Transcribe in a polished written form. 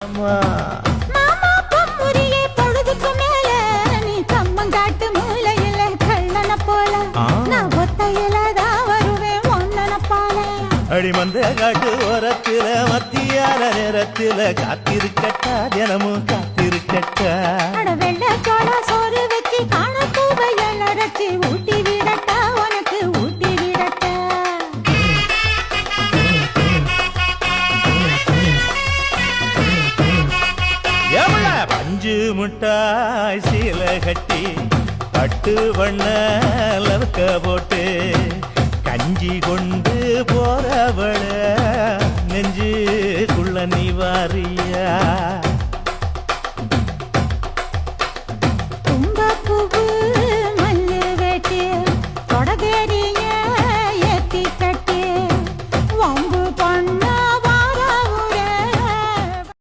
அம்மா மாமா பொம்முரியே பொழுதுக்கு மேல நீ கம்மங்காட்டு மூலையில கள்ளன போல நான் ஒத்தையில தான் வருவேன் ஒன்னன போல அடிமந்த காட்டு ஓரத்துல மத்தியான நேரத்துல காத்திருக்கட்டா தினமும் காத்திருக்கட்டா அட வெள்ள சோள சோறு வச்சு காண பூவையல் அரைச்சி ஊட்டி விடட்டா உனக்கு ஊட்டி விடட்டா எவ்வள பஞ்சு முட்டாய் சீல கட்டி பட்டு வண்ண லவக்க போட்டு கஞ்சி கொண்டு போறவள நெஞ்சுக்குள்ள நீ வாரியா